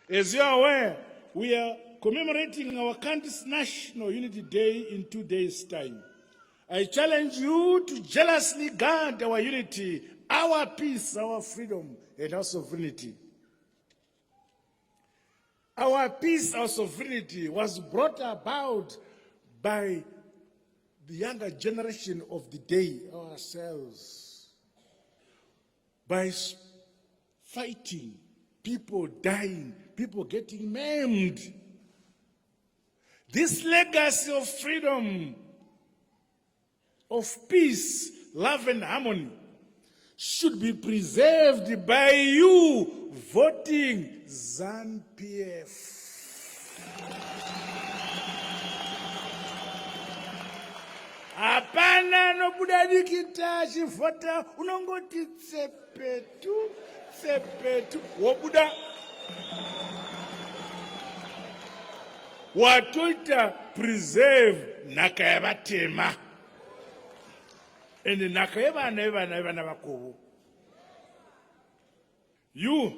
As you are aware, we are commemorating our country's National Unity Day in 2 days' time. I challenge you to jealously guard our unity, our peace, our freedom, and our sovereignty. Our peace, our sovereignty was brought about by the younger generation of the day, ourselves, by fighting, people dying, people getting maimed. This legacy of freedom, of peace, love, and harmony should be preserved by you voting ZANU-PF. Hapana nobudadikita chivota unongoti tsepetu wobuda watoita preserve nhaka yavatema ende nhaka yevana vakovo. You,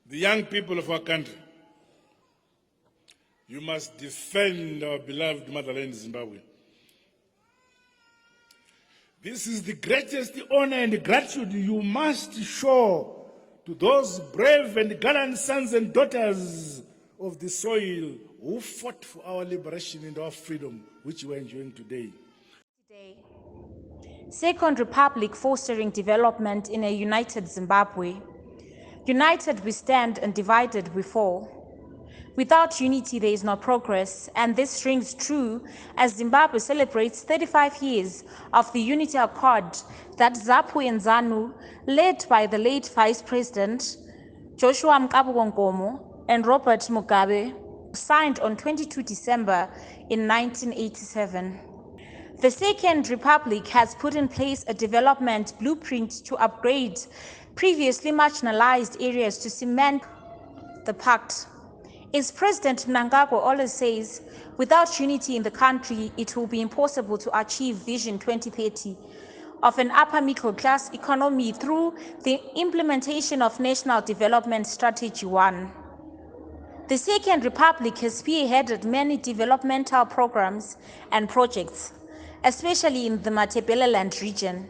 the young people of our country, you must defend our beloved motherland Zimbabwe. This is the greatest honor and gratitude you must show to those brave and gallant sons and daughters of the soil who fought for our liberation and our freedom, which we are enjoying today. Second Republic fostering development in a united Zimbabwe. United we stand and divided we fall. Without unity, there is no progress, and this rings true as Zimbabwe celebrates 35 years of the Unity Accord that ZAPU and ZANU, led by the late Vice President Joshua Mqabuko Nkomo and Robert Mugabe, signed on 22 December in 1987. The Second Republic has put in place a development blueprint to upgrade previously marginalized areas to cement the pact. As President Mnangagwa always says, without unity in the country, it will be impossible to achieve Vision 2030 of an upper middle class economy through the implementation of National Development Strategy 1. The Second Republic has spearheaded many developmental programs and projects, especially in the Matabeleland region.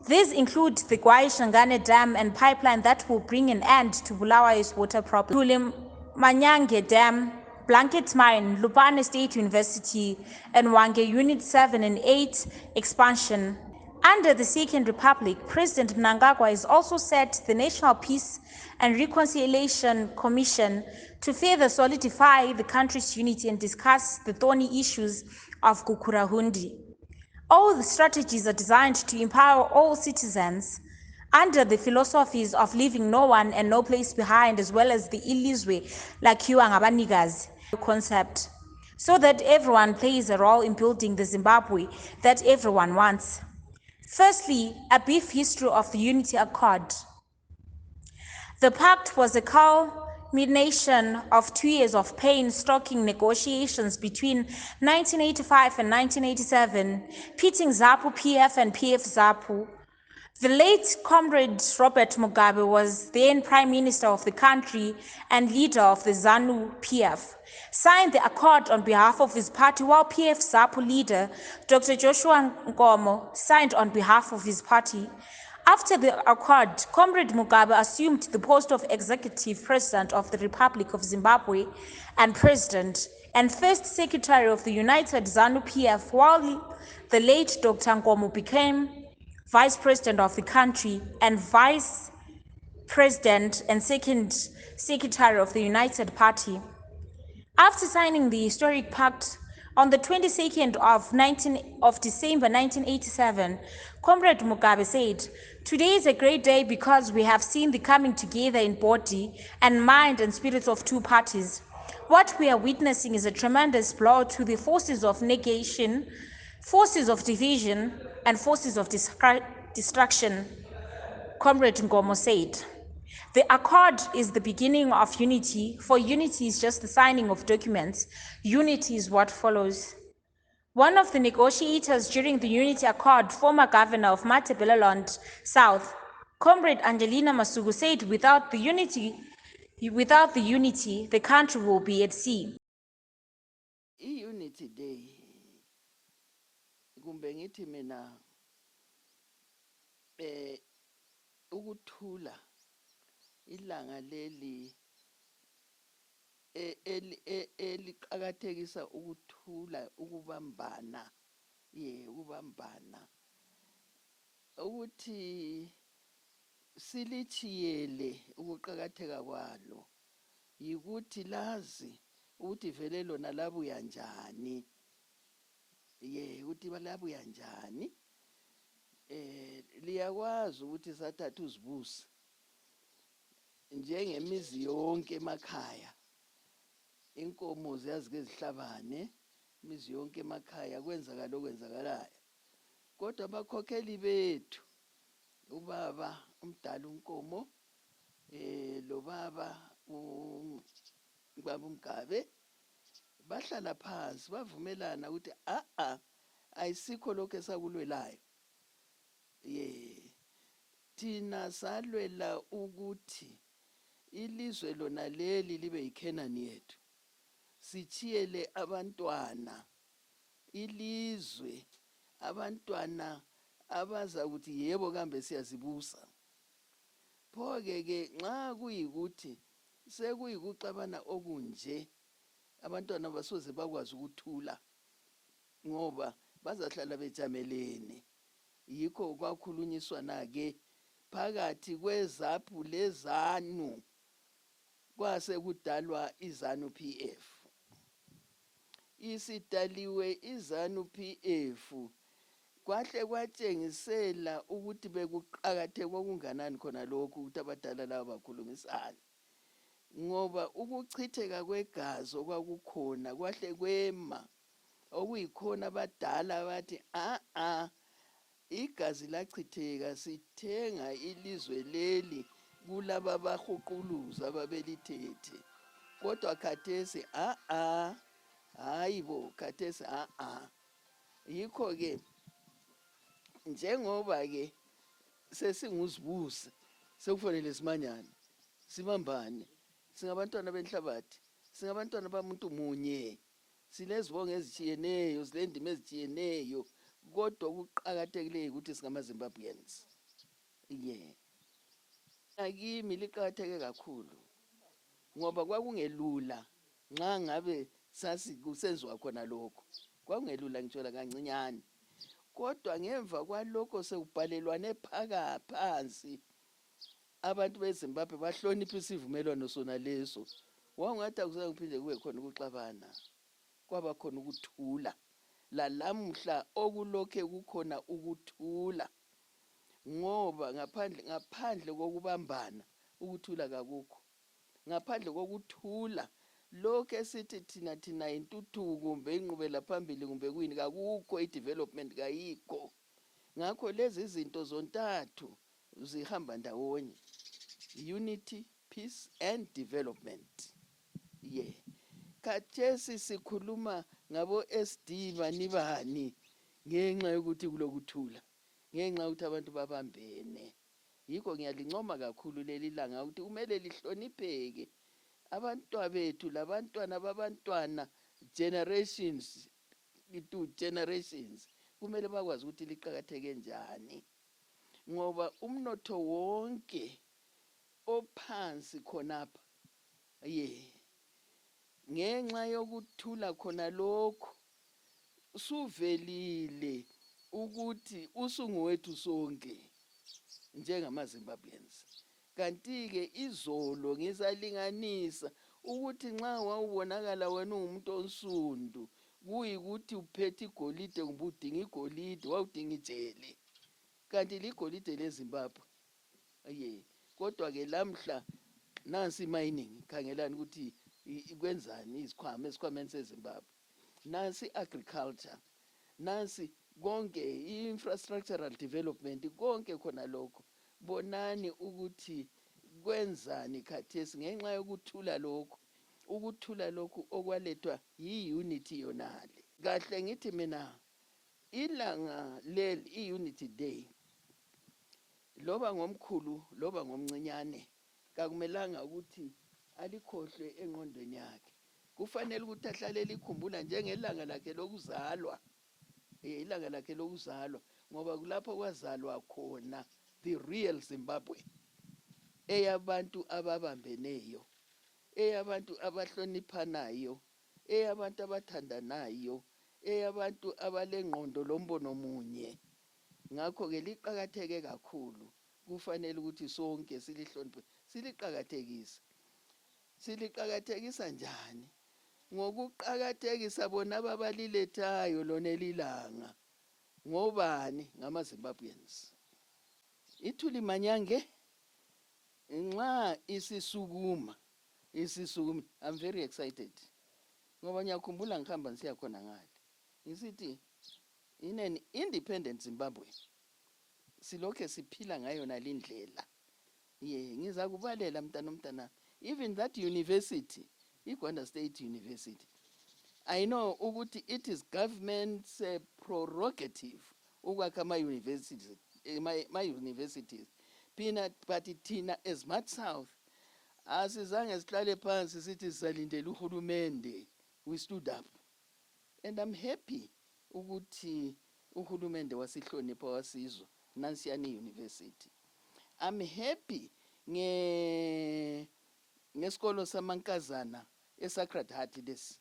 These include the Gwai-Shangane Dam and pipeline that will bring an end to Bulawayo's water problem, Manyange Dam, Blanket Mine, Lupane State University, and Wange Unit 7 and 8 expansion. Under the Second Republic, President Mnangagwa has also set the National Peace and Reconciliation Commission to further solidify the country's unity and discuss the thorny issues of Gukurahundi. All the strategies are designed to empower all citizens under the philosophies of leaving no one and no place behind, as well as the ilizwe lakhiwa ngabanikazi concept, so that everyone plays a role in building the Zimbabwe that everyone wants. Firstly, a brief history of the Unity Accord. The pact was a culmination of 2 years of pain-stalking negotiations between 1985 and 1987, pitting ZAPU-PF and PF-ZAPU. The late Comrade Robert Mugabe was then Prime Minister of the country and leader of the ZANU-PF, signed the accord on behalf of his party, while PF-ZAPU leader Dr. Joshua Nkomo signed on behalf of his party. After the accord, Comrade Mugabe assumed the post of Executive President of the Republic of Zimbabwe and President and First Secretary of the United ZANU-PF, while the late Dr. Nkomo became Vice President of the country and Vice President and Second Secretary of the United Party. After signing the historic pact on the 22nd of December 1987, Comrade Mugabe said, "Today is a great day because we have seen the coming together in body and mind and spirit of two parties. What we are witnessing is a tremendous blow to the forces of negation, forces of division, and forces of destruction," Comrade Nkomo said. The accord is the beginning of unity, for unity is just the signing of documents. Unity is what follows. One of the negotiators during the Unity Accord, former governor of Matabeleland South, Comrade Angelina Masuku, said without the unity Without the unity, the country will be at sea. I-Unity Day kumbe ngithi mina ukuthula ilanga leli eliqhakathekisa ukuthula ukubambana ukubambana ukuthi silichiyele ukuqhakatheka kwalo yikuthi lazi ukuthi vele lona labuya njani ukuthi balabuya njani liyakwazi ukuthi sathatha uzibusi njengemizi yonke emakhaya inkomo ziyazike zihlabane imizi yonke emakhaya kwenzakala okwenzakalayo kodwa abakhokheli bethu ubaba umdala uNkomo lo baba uBaba Mugabe bahlala phansi bavumelana ukuthi ayisikho lokho esakulwelayo thina salwela ukuthi ilizwe lona leli libe yiKenani yethu sichiyele abantwana ilizwe abantwana abaza ukuthi yebo kambe siyazibusa phoke nxa kuyikuthi sekuyikuxabana okunje abantwana basoze bakwazi ukuthula ngoba bazahlala bejamelene yikho kwakhulunyiswana ke phakathi kweZAPU leZANU kwase kudalwa iZANU PF isidaliwe iZANU PF kwahle kwatshengisela ukuthi bekuqhakatheke okunganani khona lokhu ukuthi abadala laba bakhulumisana ngoba ukuchitheka kwegazi okwakukhona kwahle kwema okuyikhona abadala bathi igazi lachitheka sithenga ilizwe leli kulaba bahuquluza babelithethe kodwa khathesi hayibo khathesi yikho ke njengoba ke sesinguzibusi sekufanele simanyane sibambane singabantwana benhlabathi singabantwana bamuntu munye sinezibongo ezitshiyeneyo silendima ezitshiyeneyo kodwa ukuqhakathekileyo ukuthi singamaZimbabweans akimi liqhakatheke kakhulu ngoba kwakungelula nxa ngabe kusenziwa khona lokho kwakungelula ngitshola kancinyane kodwa ngemva kwalokho sekubhalelwane phansi abantu beZimbabwe bahlonipha isivumelwano sona leso wangathi akuze kuphinde kube khona ukuxabana kwaba khona ukuthula lalamhla okulokhe kukhona ukuthula ngoba ngaphandle kokubambana ukuthula kakukho ngaphandle kokuthula lokho esithi thina intuthuko kumbe inqubela phambili kumbe kuyini kakukho i-development kayikho ngakho lezi izinto zontathu zihamba ndawonye unity peace and development khathesi sikhuluma ngabo SD bani ngenxa yokuthi kulokuthula ngenxa yokuthi abantu babambene yikho ngiyalincoma kakhulu leli langa ukuthi kumele lihlonipheke abantwana bethu labantwana babantwana generations to generations kumele bakwazi ukuthi liqhakatheke njani ngoba umnotho wonke ophansi khonapha ngenxa yokuthula khona lokho suvelile ukuthi usungowethu sonke njengamaZimbabweans kanti ke izolo ngisalinganisa ukuthi nxa wawubonakala wena ungumuntu onsundu kuyikuthi uphethe igolide kumbe udinga igolide wawudinga ijele kanti ligolide leZimbabwe kodwa ke lamhla nansi mining khangelani ukuthi kwenzani esikhwameni seZimbabwe nansi agriculture nansi konke infrastructural development konke khona lokho bonani ukuthi kwenzani khathesi ngenxa yokuthula lokhu okwalethwa yi-unity yonale kahle ngithi mina ilanga leli i-Unity Day loba ngomkhulu loba ngomncinyane kakumelanga ukuthi alikhohlwe engqondweni yakhe. Kufanele ukuthi ahlale likhumbula njengelanga lakhe lokuzalwa. Ilanga lakhe lokuzalwa ngoba kulapho kwazalwa khona the real Zimbabwe. Eyabantu ababambeneyo, eyabantu abahloniphanayo, eyabantu abathandanayo, eyabantu abalengqondo lombono munye. Ngakho ke liqhakatheke kakhulu. Kufanele ukuthi sonke silihloniphe, siliqhakathekise. Siliqhakathekisa njani? Ngokuqhakathekisa bona ababalilethayo lona elilanga. Ngobani? Ngama Zimbabweans. Ithuli manyange nxa isisukuma. I'm very excited. Ngoba ngiyakhumbula ngihamba ngisiya khona ngale. Ngisithi in an independent Zimbabwe silokhe siphila ngayo nalindlela. Ngizakubalela mntana. Even that university, iGwanda State University, I know ukuthi it is government's prerogative ukwakha ama-universities, ma-universities. But thina as Mad South, asizange sihlale phansi sithi sisalindele uhulumende. We stood up. And I'm happy ukuthi uhulumende wasihlonipha wasizwa Nansiyani University. I'm happy ngesikolo samankazana eSacred Heart lesi.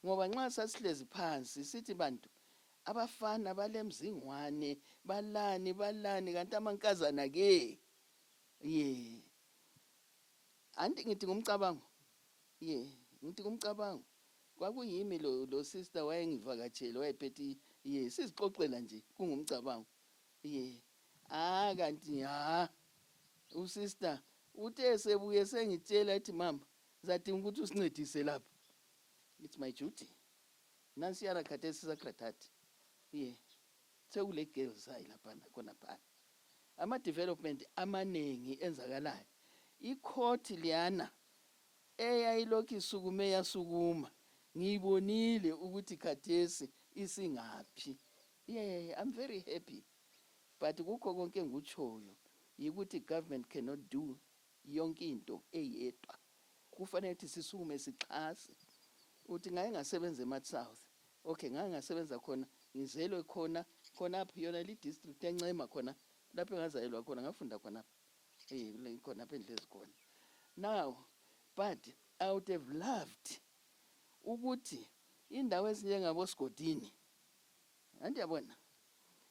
Ngoba nxa sasihlezi phansi sithi bantu abafana balemzingwane balani kanti amankazana ke anti ngithi ngumcabango ngithi ngumcabango kwakuyimi lo sister wayengivakatshele wayephethe sizixoxela nje kungumcabango kanti usister uthe sebuye sengitshela ethi mama zadinga ukuthi usincedise lapha. It's my duty. Nansi yara khathesi Sacred Heart. Sekule girls hayi lapha khona phana. Ama development amanengi enzakalayo. I-court liyana eyayilokhu isukume yasukuma. Ngibonile ukuthi khathesi isingaphi. I'm very happy. But kukho konke ngikutshoyo yikuthi government cannot do yonke into eyedwa. Kufanele ukuthi sisukume sixhase. Uthi ngaye ngasebenza eMad South. Okay, ngaye ngasebenza khona, ngizelwe khona apha yona li district eNcema khona. Lapho ngazayelwa khona ngafunda khona. Khona apha endlezi khona. Now, but I would have loved ukuthi indawo ezinjengabo Sigodini. Andiyabona.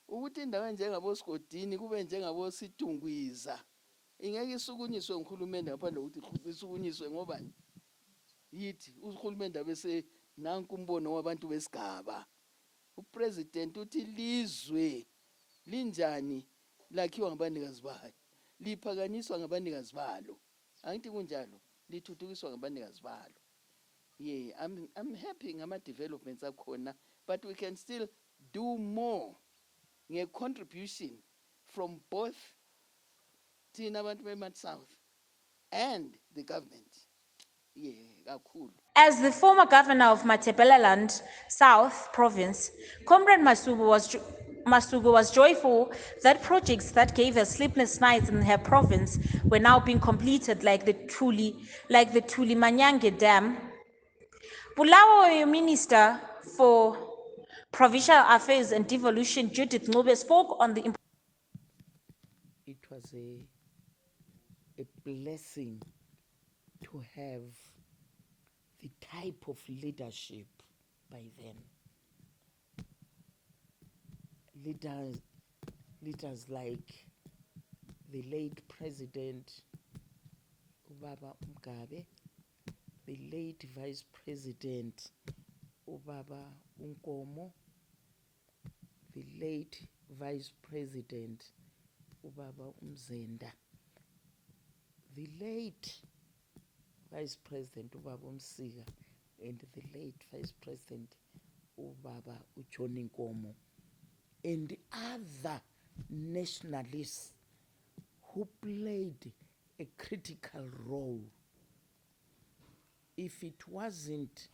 Ukuthi indawo enjengabo Sigodini kube njengabo Situngwiza. Ingeke isukunyiswe nguhulumende ngaphandle ukuthi isukunyiswe ngobani? Yithi uhulumende bese nanku umbono wabantu besigaba. Upresident uthi lizwe linjani lakhiwa ngabanikazi bayo. Liphakanyiswa ngabanikazi balo. Angithi kunjalo lithuthukiswa ngabanikazi balo. I'm happy ngama developments akhona, but we can still do more. Contribution from both thina abantu beMad South and the government. Kakhulu. As the former governor of Matabeleland South Province, Comrade Masuku was joyful that projects that gave her sleepless nights in her province were now being completed, like the Tuli Manyange Dam. Bulawayo Minister for Provincial Affairs and Devolution, Judith Ncube, spoke on the It was a blessing to have the type of leadership by then. Leaders like the late President Ubaba Mugabe, the late Vice President Ubaba Nkomo, the late Vice President Ubaba Mzenda, the late Vice President Ubaba Msika, and the late Vice President Ubaba Joshua Nkomo, and other nationalists who played a critical role. If it wasn't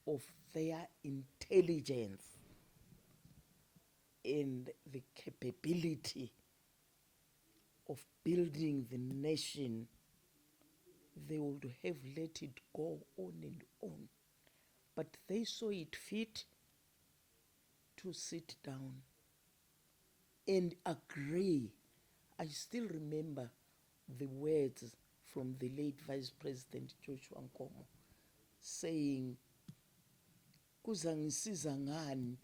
of their intelligence and the capability of building the nation they would have let it go on and on. But they saw it fit to sit down and agree. I still remember the words from the late Vice President Joshua Mqabuko saying, kuzangisiza ngani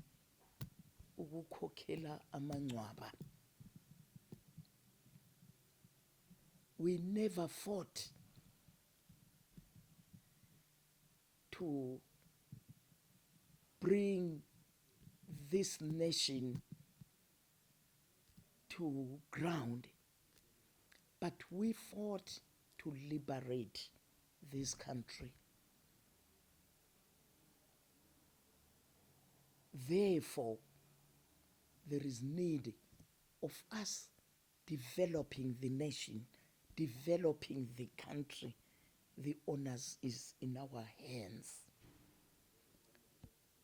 ukukhokhela amangcwaba. We never fought to bring this nation to ground, but we fought to liberate this country. Therefore, there is need of us developing the nation, developing the country. The honors is in our hands.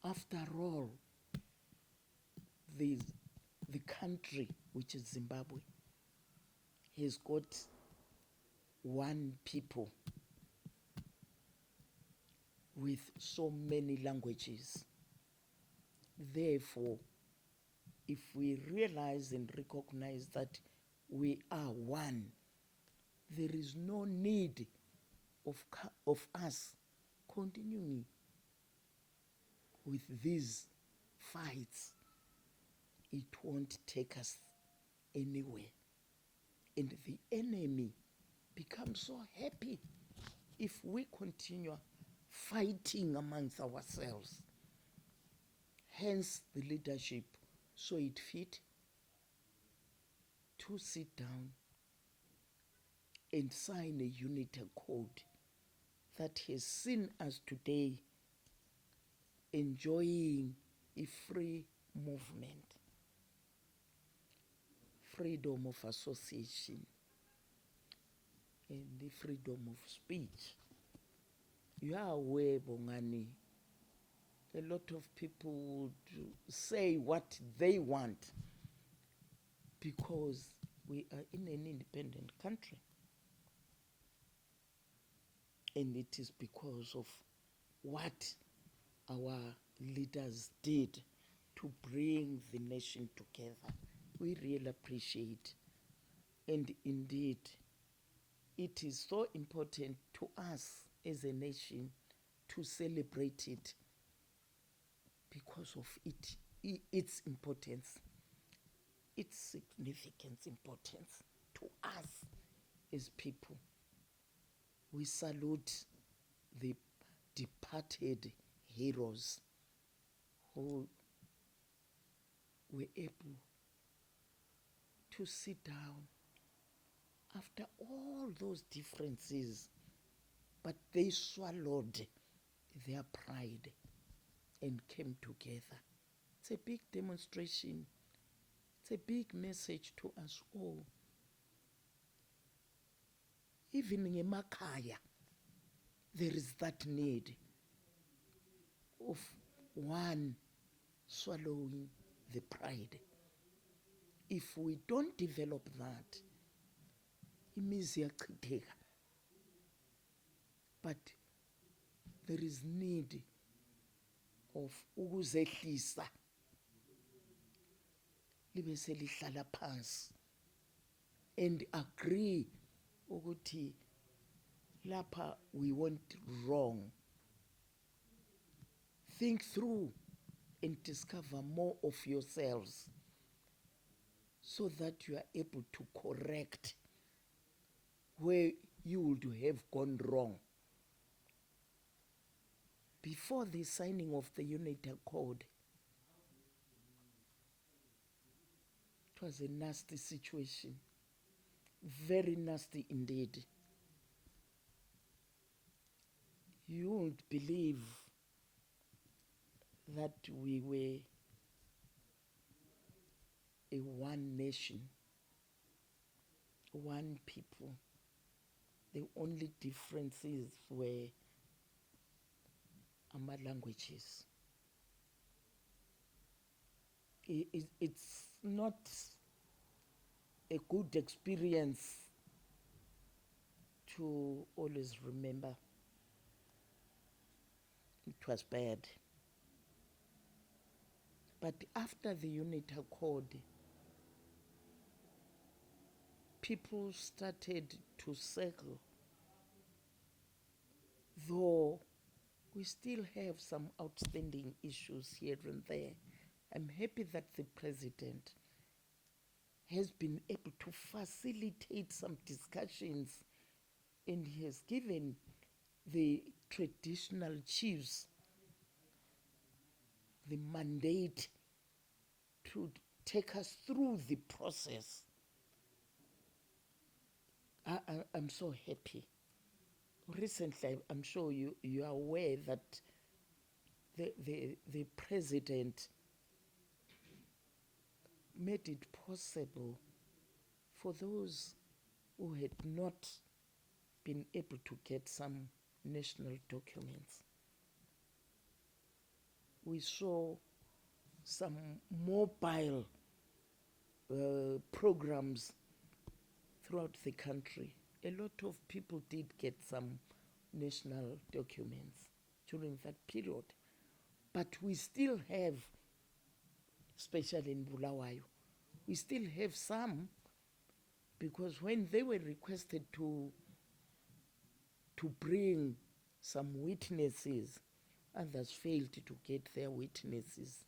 After all, the country, which is Zimbabwe, has got one people with so many languages. Therefore, if we realize and recognize that we are one, there is no need of us continuing with these fights. It won't take us anywhere. And the enemy becomes so happy if we continue fighting amongst ourselves. Hence, the leadership saw it fit to sit down and sign a unitary code that has seen us today enjoying a free movement, freedom of association, and the freedom of speech. You are aware, Bongani, a lot of people would say what they want because we are in an independent country. And it is because of what our leaders did to bring the nation together. We really appreciate. And indeed, it is so important to us as a nation to celebrate it because of its importance, its significant importance to us as people. We salute the departed heroes who were able to sit down after all those differences, but they swallowed their pride and came together. It's a big demonstration. It's a big message to us all. Even in Makaya, there is that need of one swallowing the pride. If we don't develop that, but there is need of ukuzehlisa libe selihlala phansi and agree ukuthi lapha we went wrong. Think through and discover more of yourselves so that you are able to correct where you would have gone wrong. Before the signing of the Unitary Code, it was a nasty situation, very nasty indeed. You won't believe that we were a one nation, one people. The only differences were our languages. It's not a good experience to always remember it was bad. But after the unit accord, people started to circle, though we still have some outstanding issues here and there. I'm happy that the president has been able to facilitate some discussions, and he has given the traditional chiefs the mandate to take us through the process. I'm so happy. Recently, I'm sure you are aware that the president made it possible for those who had not been able to get some national documents. We saw some mobile programs throughout the country. A lot of people did get some national documents during that period. But we still have, especially in Bulawayo, we still have some, because when they were requested to bring some witnesses, others failed to get their witnesses.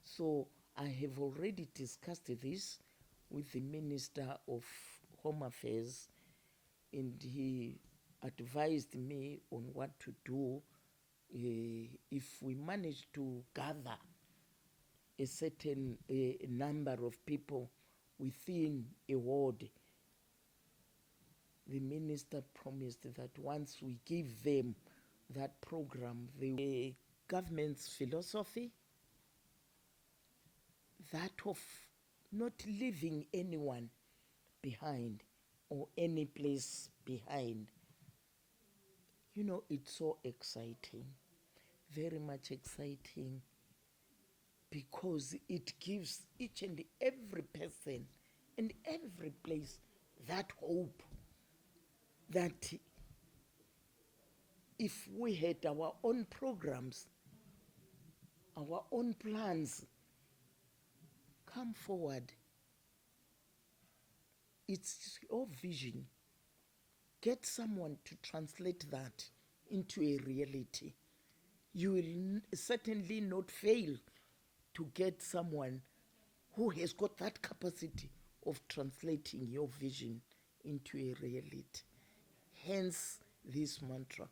So I have already discussed this with the Minister of Home Affairs, and he advised me on what to do if we manage to gather a certain number of people within a ward. The minister promised that once we give them that program, the government's philosophy, that of not leaving anyone behind or any place behind. You know, it's so exciting, very much exciting, because it gives each and every person and every place that hope that if we had our own programs, our own plans, come forward. It's your vision. Get someone to translate that into a reality. You will certainly not fail to get someone who has got that capacity of translating your vision into a reality. Hence this mantra,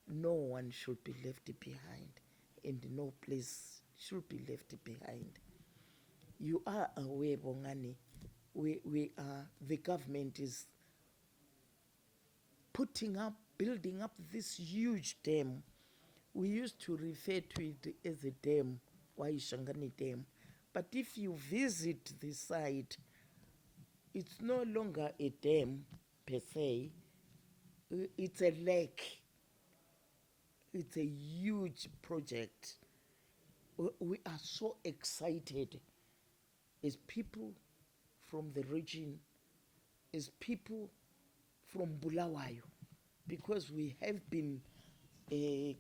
no one should be left behind, and no place should be left behind. You are aware, Bongani, we are, the government is building up this huge dam. We used to refer to it as a dam, Waishangani Dam. But if you visit the site, it's no longer a dam per se, it's a lake. It's a huge project. We are so excited as people from the region, as people from Bulawayo, because we have been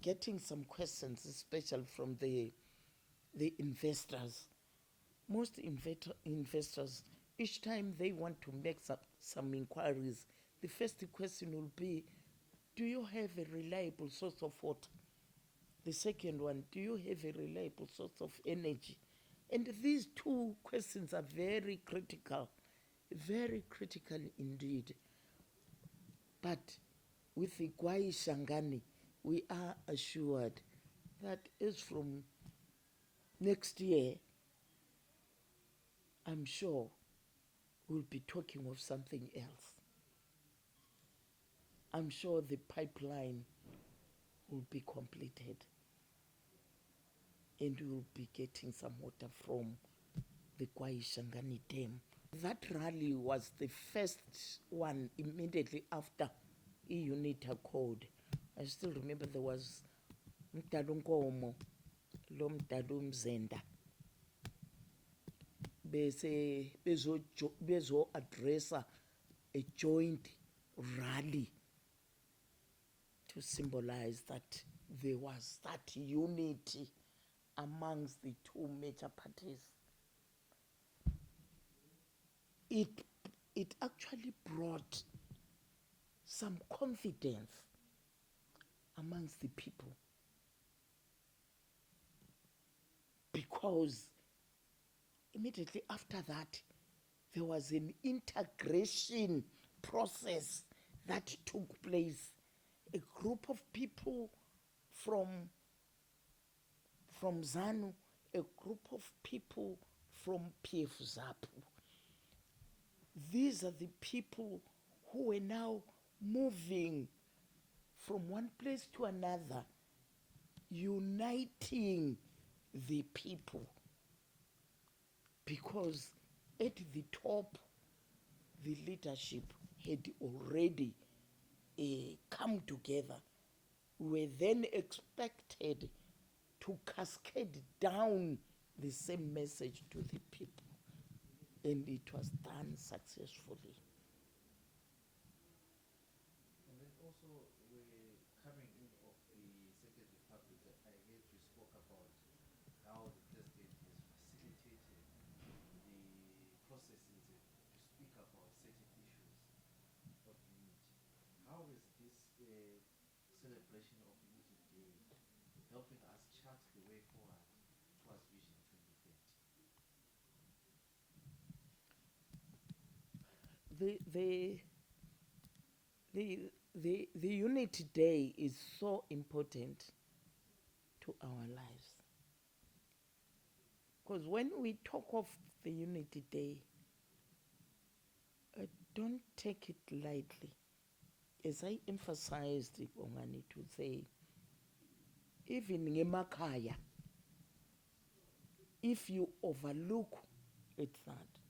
getting some questions, especially from the investors. Most investors, each time they want to make some inquiries, the first question will be, do you have a reliable source of water? The second one, do you have a reliable source of energy? And these two questions are very critical indeed. But with the Gwai Shangani, we are assured that as from next year, I'm sure we'll be talking of something else. I'm sure the pipeline will be completed and we'll be getting some water from the Gwai Shangani Dam. That rally was the first one immediately after e-unit accord. I still remember there was Mqabuko Nkomo, lo Mqabu Mzenda, bezo addressa a joint rally to symbolize that there was that unity amongst the two major parties. It actually brought some confidence amongst the people, because immediately after that there was an integration process that took place. A group of people from ZANU, a group of people from PF ZAPU. These are the people who are now moving from one place to another, uniting the people. Because at the top, the leadership had already come together. We were then expected to cascade down the same message to the people, and it was done successfully. And then also, we're coming in of the Second Republic. I heard you spoke about how the president has facilitated the processes to speak about certain issues of unity. How is this celebration of Unity Day helping us chart the way forward towards Vision 2030? The Unity Day is so important to our lives. Because when we talk of the Unity Day, don't take it lightly. As I emphasized, Bongani, to say, even ngemakaya, if you overlook it, that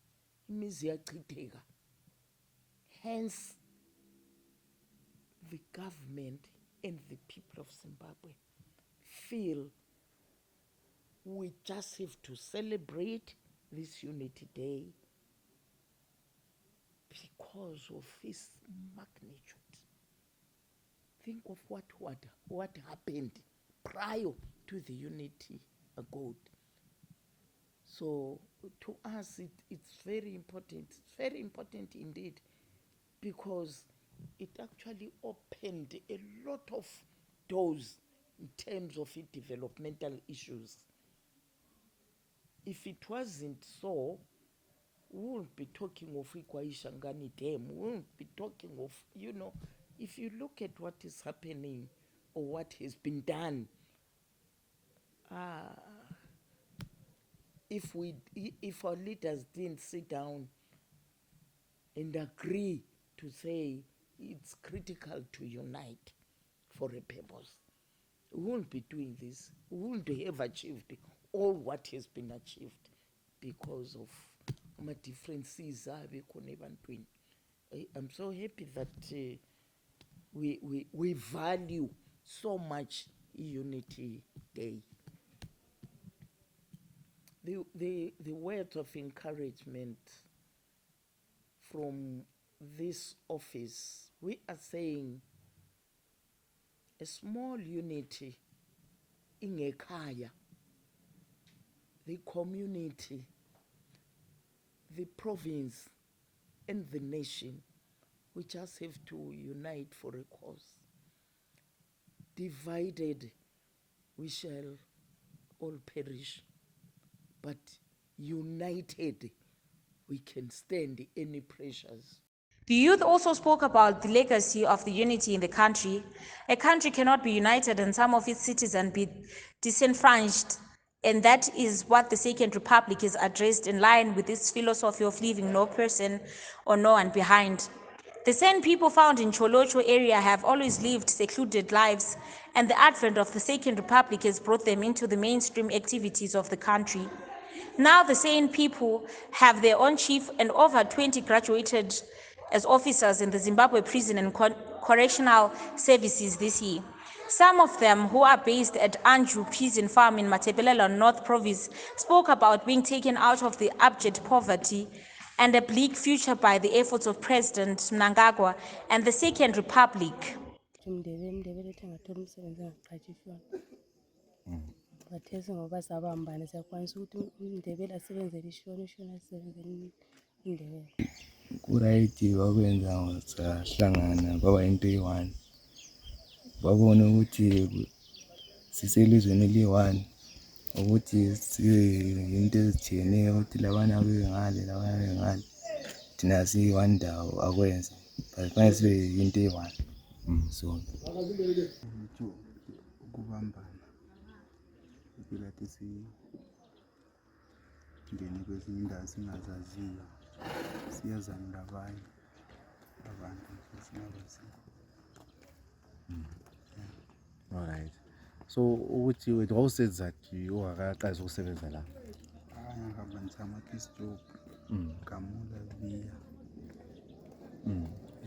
imizi iyachitheka. Hence, the government and the people of Zimbabwe feel we just have to celebrate this Unity Day because of its magnitude. Think of what happened prior to the Unity Accord. So to us, it's very important. It's very important indeed, because it actually opened a lot of doors in terms of its developmental issues. If it wasn't so, we wouldn't be talking of Ikwaishangani Dam. We wouldn't be talking of, if you look at what is happening or what has been done, if our leaders didn't sit down and agree to say it's critical to unite for a purpose, we won't be doing this. We wouldn't have achieved all what has been achieved because of my differences. I'm so happy that we value so much Unity Day. The words of encouragement from this office, we are saying a small unity in ekhaya, the community, the province, and the nation, we just have to unite for a cause. Divided, we shall all perish, but united, we can stand any pressures. The youth also spoke about the legacy of the unity in the country. A country cannot be united and some of its citizens be disenfranchised, and that is what the Second Republic is addressed in line with its philosophy of leaving no person or no one behind. The same people found in Cholocho area have always lived secluded lives, and the advent of the Second Republic has brought them into the mainstream activities of the country. Now the same people have their own chief, and over 20 graduated as officers in the Zimbabwe Prison and Correctional Services this year. Some of them, who are based at Anju Prison Farm in Matabeleland North Province, spoke about being taken out of the abject poverty and a bleak future by the efforts of President Mnangagwa and the Second Republic. ukuthi Mndebele thengatholi umsebenzi angaqhatshishwa. Bathese ngoba sabambana siyakwanisa ukuthi uMndebele asebenzele ishona asebenzele Indebele. Kurayiti wakwenza sahlangana kwaba into eyi-one. Babona ukuthi siselizweni eliyi-one, ukuthi into ezitshiyeneyo ukuthi labana bengale labana bengale thina siyi-one ndawo akwenze but manje sibe yinto eyi-one. So ukubambana ukuthi singene kwezinye indawo singazaziyo siyazana labanye abantu singabaziyo. All right. So ukuthi wena wawusenza zathi ungakaqalisa ukusebenza la? Ngihamba ngithama kiss job. Ngamula biya.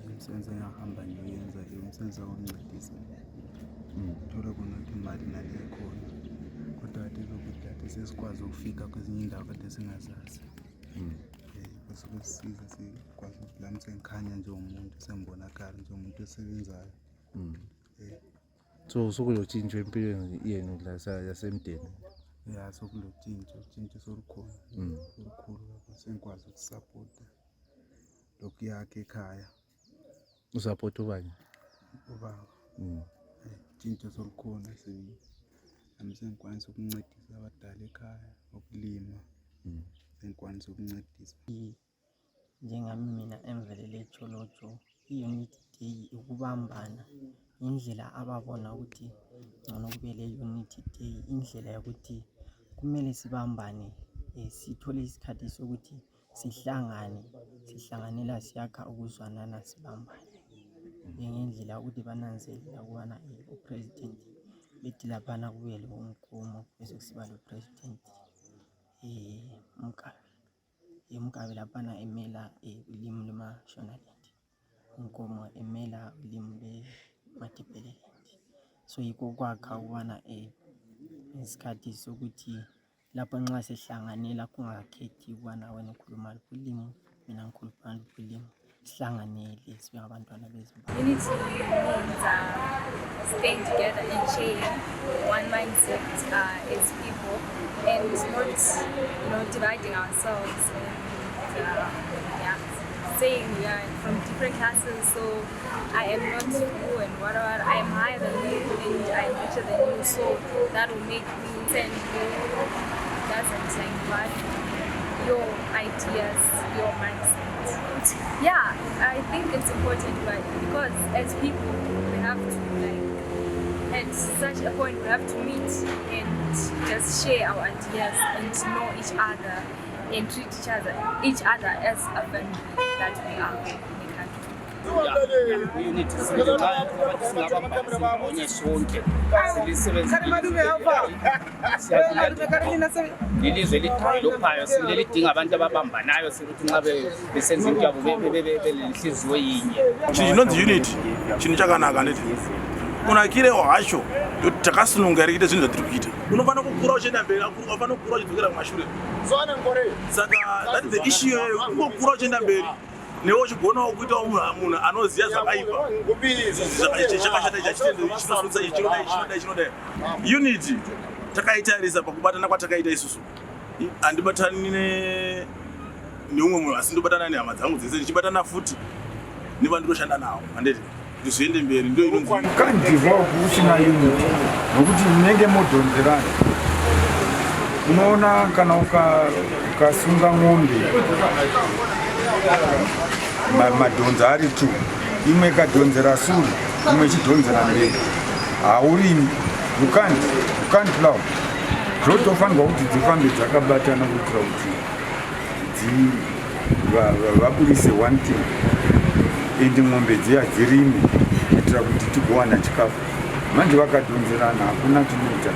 Umsebenzi engihamba ngiyenza umsebenzi wokuncedisa. Thola khona imali nale khona. Kodwa kade lokuthi kade sesikwazi ukufika kwezinye indawo kade singazazi. Bese kusisiza sikwazi ukuthi la msengikhanya nje umuntu sengibonakala nje umuntu osebenzayo. So sokulotshintsho empilweni yenu la yasemdeni? Ya sokulotshintsho solukhona. Olukhulu lapho sengikwazi ukusupporta lokhu yakhe ekhaya. Usupport ubani? Ubaba. Tshintsho solukhona sengikwanisa ukuncedisa abadala ekhaya ukulima. Sengikwanisa ukuncedisa. Njengami mina emvelele Cholocho, i-unity day ukubambana indlela ababona ukuthi ngcono kube le unity day, indlela yokuthi kumele sibambane, sithole isikhathi sokuthi sihlanganela siyakha ukuzwanana sibambane. Ngendlela yokuthi bananzelela ukubana upresident bethi laphana kube lo Nkomo bese kusiba lo president Mqabe laphana emela ulimi lweMashonaland, Nkomo emela ulimi lweMatebeleland. So yikho kwakha ukubana isikhathi sokuthi lapho nxa sihlanganela kungakhethi ukubana wena ukhuluma ulimi mina ngikhuluma ulimi, sihlanganele sibe ngabantwana beZimbabwe. Unity means staying together and sharing one mindset as people, and not dividing ourselves and saying we are from different classes, so I am not you and whatever, I am higher than you and I am richer than you, so that will make me send you doesn't like your ideas, your mindset. Yeah, I think it's important, but because as people we have to at such a point we have to meet and just share our ideas and know each other and treat each other as a family that we are in the country. Unity lilizwe lithayo lokuphayo silelidinga abantu ababambanayo sikuthi nxa besenza into yabo belihliziyo yinye. Chinonzi unity chinhu chakanaka ndeti unakire hacho takasunungairikite zvinhu zvatiri kuita unofanira kukura uchienda mberi unofanira kukura uchidzokera kumashure saka that is the issue kungokura uchienda mberi newe uchigonawo kuitawo munhu anoziva zvakaipa chakashata chinodai. Unity takaitarisa pakubatana kwatakaita isusu handibatani neumwe munhu asi ndobatana nehama dzangu dzese ndichibatana futi nevandiroshanda navo handeti zviende mberi ndo inonzi kandiva kusina unity nokuti munenge modhonzerana. Unoona kana ukasunga mwombe madhonzo ari tu, imwe ikadhonzera suri imwe ichidhonzera mberi haurimi. You can't plow. Zvotofanirwa kuti dzifambe dzakabatana kuitira kuti vabudise one thing ende mwombe dziya dzirime kuitira kuti tigowana chikafu. Manje vakadhonzerana hakuna chinoita.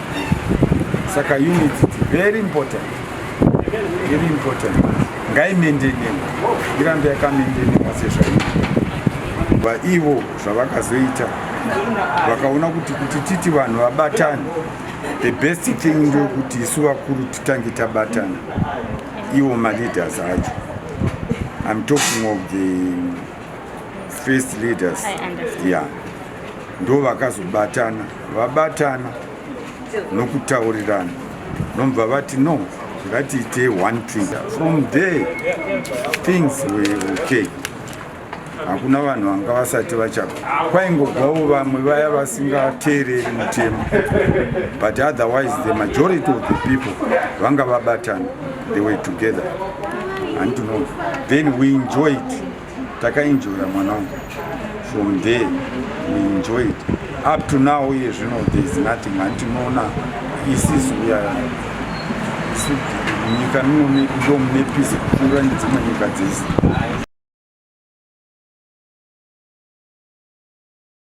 Saka unity is very important. Ngaimendenewe, irambe yakamendenewa sezvairi. Ivo zvavakazoita vakaona kuti titi vanhu vabatane, the best thing ndeyekuti isu vakuru titange tabatana, ivo maleaders acho. I'm talking of the first leaders. I understand. Yeah. ndo vakazobatana, vabatana nokutaurirana nobva vati no, ngatiite one thing. From there things were okay. Hakuna vanhu vanga vasati vachaka, kwaingobvawo vamwe vaya vasingateereri mutemo, but otherwise the majority of the people vanga vabatana, they were together. And you know, then we enjoyed, takaenjoya mwanangu. From there we enjoyed up to now. Here, you know, there is nothing. And you know now, we are nyika mune peace kupfuura nedzimwe nyika dzese.